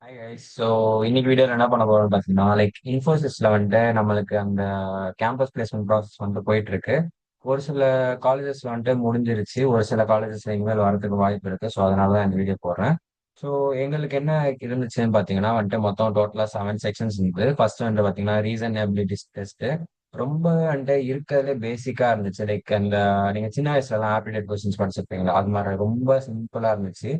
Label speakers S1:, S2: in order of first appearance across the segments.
S1: Hi guys. So இன்னைக்கு வீடியோல என்ன பண்ண போறோம்னு பார்த்தீங்கன்னா, லைக் இன்ஃபோசிஸ்ல வந்துட்டு நம்மளுக்கு அந்த கேம்பஸ் பிளேஸ்மெண்ட் ப்ராசஸ் வந்து போயிட்டு இருக்கு. ஒரு சில காலேஜஸ்ல வந்துட்டு முடிஞ்சிருச்சு. ஒரு சில காலேஜஸ்ல இனிமேல் வரதுக்கு வாய்ப்பு இருக்கு. ஸோ அதனால தான் இந்த வீடியோ போடுறேன். ஸோ எங்களுக்கு என்ன இருந்துச்சுன்னு பார்த்தீங்கன்னா வந்துட்டு மொத்தம் டோட்டலா 7 செக்ஷன்ஸ் இருந்தது. ஃபர்ஸ்ட் வந்து பார்த்தீங்கன்னா ரீசனபிலிட்டி டெஸ்ட். ரொம்ப வந்துட்டு இருக்கிறதுலே பேசிக்கா இருந்துச்சு. லைக் அந்த நீங்க சின்ன வயசுல எல்லாம் ஆப்டிடியூட் கொஸ்டின்ஸ் படிச்சிருப்பீங்களா, அது மாதிரி ரொம்ப சிம்பிளா இருந்துச்சு.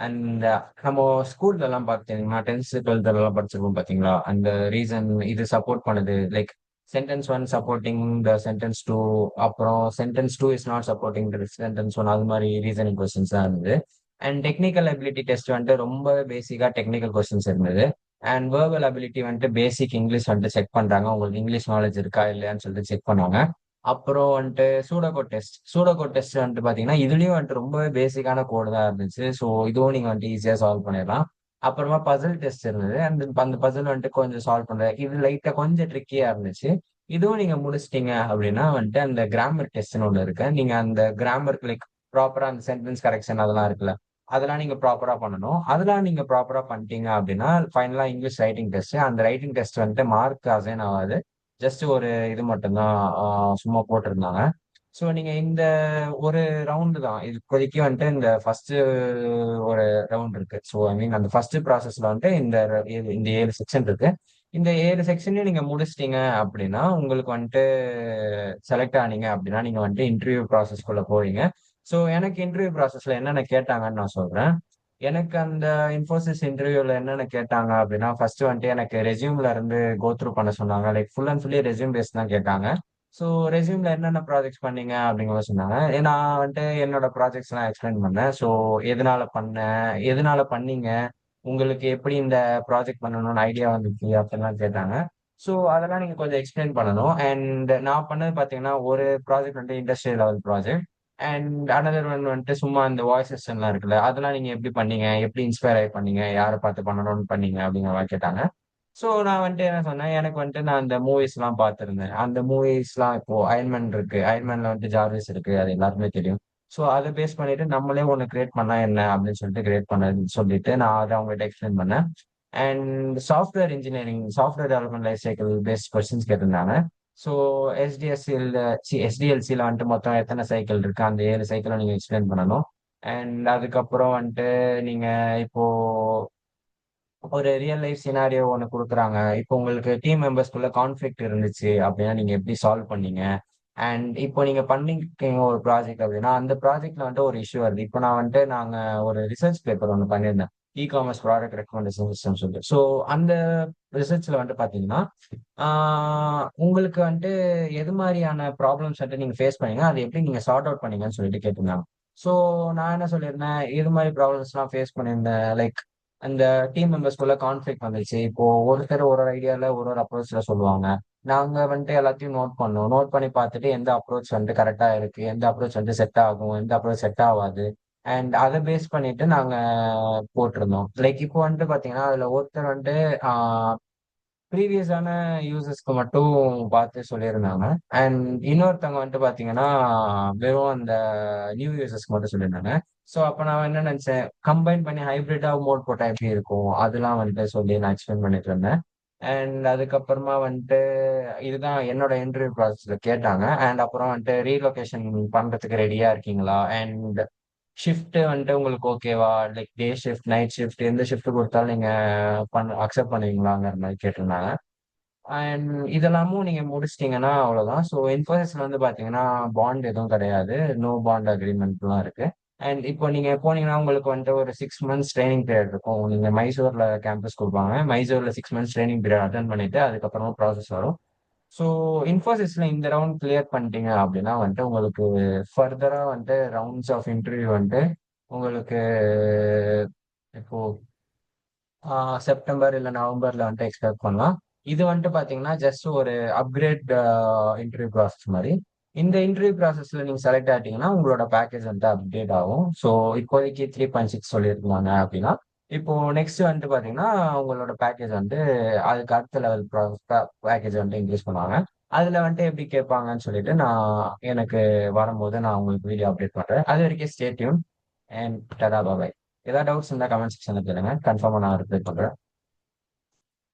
S1: அண்ட் நம்ம ஸ்கூல்ல எல்லாம் பாத்தீங்கன்னா 10th 12th எல்லாம் படிச்சிருப்போம் பாத்தீங்களா, அந்த ரீசன் இது சப்போர்ட் பண்ணுது. Like sentence one supporting the sentence two, அப்புறம் sentence two is not supporting the sentence one, அது மாதிரி ரீசனிங் கொஸ்டின்ஸ் தான் இருந்தது. அண்ட் டெக்னிக்கல் அபிலிட்டி டெஸ்ட் வந்துட்டு ரொம்ப பேசிக்கா டெக்னிக்கல் கொஸ்டின்ஸ் இருந்தது. அண்ட் வேர்பல் அபிலிட்டி வந்துட்டு பேசிக் இங்கிலீஷ் வந்துட்டு செக் பண்றாங்க, உங்களுக்கு இங்கிலீஷ் நாலேஜ் இருக்கா இல்லையான்னு சொல்லிட்டு செக் பண்ணாங்க. அப்புறம் வந்துட்டு சூடோகோட் டெஸ்ட் வந்துட்டு பாத்தீங்கன்னா இதுலயும் வந்துட்டு ரொம்பவே பேசிக்கான கோடு தான் இருந்துச்சு. ஸோ இதுவும் நீங்க வந்துட்டு ஈஸியா சால்வ் பண்ணிடலாம். அப்புறமா பசில் டெஸ்ட் இருந்தது. அந்த அந்த பசில் வந்துட்டு கொஞ்சம் சால்வ் பண்ற இது லைட்டா கொஞ்சம் ட்ரிக்கியா இருந்துச்சு. இதுவும் நீங்க முடிச்சிட்டீங்க அப்படின்னா வந்துட்டு அந்த கிராமர் டெஸ்ட்னு ஒண்ணு இருக்கு. நீங்க அந்த கிராமருக்கு லைக் ப்ராப்பரா அந்த சென்டென்ஸ் கரெக்ஷன் அதெல்லாம் இருக்குல்ல, அதெல்லாம் நீங்க ப்ராப்பரா பண்ணணும். அதெல்லாம் நீங்க ப்ராப்பரா பண்ணிட்டீங்க அப்படின்னா ஃபைனலா இங்கிலீஷ் ரைட்டிங் டெஸ்ட். அந்த ரைட்டிங் டெஸ்ட் வந்துட்டு மார்க் அசைன் ஆகாது. ஜஸ்ட் ஒரு இது மட்டும்தான் சும்மா போட்டிருந்தாங்க. ஸோ நீங்க இந்த ஒரு ரவுண்டு தான் இது இப்போதைக்கு வந்துட்டு இந்த ஃபர்ஸ்ட் ஒரு ரவுண்ட் இருக்கு. ஸோ ஐ மீன் அந்த ஃபர்ஸ்ட் ப்ராசஸ்ல வந்துட்டு இந்த 7 செக்ஷன் இருக்கு. இந்த 7 செக்ஷனையும் நீங்க முடிச்சிட்டீங்க அப்படின்னா உங்களுக்கு வந்துட்டு செலக்ட் ஆனீங்க அப்படின்னா நீங்க வந்துட்டு இன்டர்வியூ ப்ராசஸ்க்குள்ள போவீங்க. ஸோ எனக்கு இன்டர்வியூ ப்ராசஸ்ல என்னென்ன கேட்டாங்கன்னு நான் சொல்றேன். எனக்கு அந்த இன்ஃபோசிஸ் இன்டர்வியூல என்னென்ன கேட்டாங்க அப்படின்னா, ஃபர்ஸ்ட் வந்துட்டு எனக்கு ரெஸ்யூம்ல இருந்து கோ த்ரூ பண்ண சொன்னாங்க. Like full and fully resume base தான் கேட்டாங்க. ஸோ ரெஸ்யூம்ல என்னென்ன ப்ராஜெக்ட்ஸ் பண்ணீங்க அப்படிங்கிற சொன்னாங்க. நான் வந்துட்டு என்னோட ப்ராஜெக்ட்ஸ் எல்லாம் எக்ஸ்பிளைன் பண்ணேன். ஸோ எதனால பண்ணேன், எதனால பண்ணீங்க, உங்களுக்கு எப்படி இந்த ப்ராஜெக்ட் பண்ணணும்னு ஐடியா வந்துச்சு அப்படிலாம் கேட்டாங்க. ஸோ அதெல்லாம் நீங்க கொஞ்சம் எக்ஸ்பிளைன் பண்ணணும். அண்ட் நான் பண்ணது பாத்தீங்கன்னா ஒரு ப்ராஜெக்ட் வந்துட்டு industrial level project. And another one வந்துட்டு சும்மா இந்த வாய்ஸ் சிஸ்டம்லாம் இருக்குல்ல, அதெல்லாம் நீங்க எப்படி பண்ணீங்க, எப்படி இன்ஸ்பயர் ஆகி பண்ணீங்க, யாரை பார்த்து பண்ணணும்னு பண்ணீங்க அப்படிங்கிற மாதிரி கேட்டாங்க. ஸோ நான் வந்துட்டு என்ன சொன்னேன், எனக்கு வந்துட்டு நான் அந்த மூவிஸ் எல்லாம் பார்த்திருந்தேன். அந்த மூவிஸ் எல்லாம் இப்போ அயன்மேன் இருக்கு, அயன்மேன்ல வந்துட்டு ஜார்விஸ் இருக்கு, அது எல்லாருமே தெரியும். ஸோ அதை பேஸ் பண்ணிட்டு நம்மளே ஒன்று கிரியேட் பண்ணா என்ன அப்படின்னு சொல்லிட்டு கிரியேட் பண்ண சொல்லிட்டு நான் அதை அவங்ககிட்ட எக்ஸ்பிளைன் பண்ணேன். And software engineering, software development life cycle paste questions கேட்டிருந்தாங்க. ஸோ எஸ்டிஎல்சியில் வந்துட்டு மொத்தம் எத்தனை சைக்கிள் இருக்கு, அந்த 7 சைக்கிளை நீங்க எக்ஸ்பிளைன் பண்ணணும். அண்ட் அதுக்கப்புறம் வந்துட்டு நீங்க இப்போ ஒரு ரியல் லைஃப் சினாரியோ ஒன்று கொடுக்குறாங்க. இப்போ உங்களுக்கு டீம் மெம்பர்ஸ்குள்ள கான்ஃபிளிக்ட் இருந்துச்சு அப்படின்னா நீங்க எப்படி சால்வ் பண்ணீங்க. அண்ட் இப்போ நீங்க பண்ணிருக்கீங்க ஒரு ப்ராஜெக்ட் அப்படின்னா அந்த ப்ராஜெக்ட்ல வந்துட்டு ஒரு இஷ்யூ வருது. இப்போ நான் வந்துட்டு நாங்க ஒரு ரிசர்ச் பேப்பர் ஒன்று பண்ணியிருந்தேன், இ-காமர்ஸ் ப்ராடக்ட் ரெக்கமெண்டேஷன் சிஸ்டம் சொல்லிட்டு. ஸோ அந்த ரிசர்ச்ல வந்துட்டு பாத்தீங்கன்னா உங்களுக்கு வந்துட்டு எது மாதிரியான ப்ராப்ளம்ஸ் வந்துட்டு நீங்க ஃபேஸ் பண்ணீங்க, அதை எப்படி நீங்க சார்ட் அவுட் பண்ணீங்கன்னு சொல்லிட்டு கேட்டிருந்தாங்க. ஸோ நான் என்ன சொல்லியிருந்தேன், இது மாதிரி ப்ராப்ளம்ஸ் எல்லாம் ஃபேஸ் பண்ணியிருந்தேன். லைக் அந்த டீம் மெம்பர்ஸ்குள்ள கான்ஃபிளிக் வந்துச்சு. இப்போ ஒருத்தர் ஒரு ஒரு ஐடியால ஒரு ஒரு அப்ரோச்ல சொல்லுவாங்க. நாங்க வந்துட்டு எல்லாத்தையும் நோட் பண்ணோம். நோட் பண்ணி பார்த்துட்டு எந்த அப்ரோச் வந்துட்டு கரெக்டா இருக்கு, எந்த அப்ரோச் வந்துட்டு செட் ஆகும், எந்த அப்ரோச் செட் ஆகாது. அண்ட் அதை பேஸ் பண்ணிட்டு நாங்க போட்டிருந்தோம். லைக் இப்போ வந்துட்டு பாத்தீங்கன்னா அதுல ஒருத்தர் வந்துட்டு ப்ரீவியஸான யூசர்ஸ்க்கு மட்டும் பார்த்து சொல்லியிருந்தாங்க. அண்ட் இன்னொருத்தவங்க வந்துட்டு பாத்தீங்கன்னா வெறும் அந்த நியூ யூசர்ஸ்க்கு மட்டும் சொல்லியிருந்தாங்க. ஸோ அப்ப நான் என்ன நினைச்சேன், கம்பைன் பண்ணி ஹைபிரிட்டா மோட் போட்டா எப்படி இருக்கும், அதெல்லாம் வந்துட்டு சொல்லி நான் எக்ஸ்பிளைன் பண்ணிட்டு இருந்தேன். அண்ட் அதுக்கப்புறமா வந்துட்டு இதுதான் என்னோட இன்டர்வியூ ப்ராசஸ்ல கேட்டாங்க. அண்ட் அப்புறம் வந்துட்டு ரீலொகேஷன் பண்றதுக்கு ரெடியா இருக்கீங்களா, அண்ட் ஷிஃப்ட் வந்துட்டு உங்களுக்கு ஓகேவா, like day shift night shift எந்த ஷிஃப்ட் கொடுத்தாலும் நீங்க அக்செப்ட் பண்ணுவீங்களாங்கிற மாதிரி கேட்டிருந்தாங்க. அண்ட் இதெல்லாமும் நீங்க முடிச்சிட்டீங்கன்னா அவ்வளவுதான். ஸோ இன்ஃபோசிஸ்ல வந்து பாத்தீங்கன்னா பாண்ட் எதுவும் கிடையாது, நோ பாண்ட் அக்ரிமெண்ட்லாம் இருக்கு. அண்ட் இப்போ நீங்க போனீங்கன்னா உங்களுக்கு வந்துட்டு ஒரு 6 மந்த்ஸ் ட்ரைனிங் பீரியட் இருக்கும். நீங்க மைசூர்ல கேம்பஸ் கொடுப்பாங்க, மைசூர்ல 6 மந்த்ஸ் ட்ரைனிங் பீரியட் அட்டன் பண்ணிட்டு அதுக்கப்புறமா ப்ராசஸ் வரும். ஸோ இன்ஃபோசிஸ்ல இந்த ரவுண்ட் கிளியர் பண்ணிட்டீங்க அப்படின்னா வந்துட்டு உங்களுக்கு ஃபர்தரா வந்துட்டு ரவுண்ட்ஸ் ஆஃப் இன்டர்வியூ வந்துட்டு உங்களுக்கு இப்போ செப்டம்பர் இல்ல நவம்பர்ல வந்துட்டு எக்ஸ்பெக்ட் பண்ணலாம். இது வந்துட்டு பாத்தீங்கன்னா ஜஸ்ட் ஒரு அப்கிரேட் இன்டர்வியூ ப்ராசஸ் மாதிரி. இந்த இன்டர்வியூ ப்ராசஸ்ல நீங்க செலக்ட் ஆயிட்டீங்கன்னா உங்களோட பேக்கேஜ் வந்துட்டு அப்டேட் ஆகும். ஸோ இப்போதைக்கு 3.6 சொல்லியிருக்காங்க அப்படின்னா இப்போ நெக்ஸ்ட் வந்துட்டு பாத்தீங்கன்னா உங்களோட பேக்கேஜ் வந்துட்டு அதுக்கு அடுத்த லெவல் பேக்கேஜ் வந்துட்டு இன்க்ரீஸ் பண்ணுவாங்க. அதுல வந்துட்டு எப்படி கேட்பாங்கன்னு சொல்லிட்டு நான் எனக்கு வரும்போது நான் உங்களுக்கு வீடியோ அப்டேட் பண்றேன். அது வரைக்கும் ஸ்டே டியூன் அண்ட் டடா பாய். ஏதாவது டவுட்ஸ் இருந்தா கமெண்ட் செக்ஷன்ல கேளுங்க, கன்ஃபார்மா நான் ரிப்ளை பண்றேன்.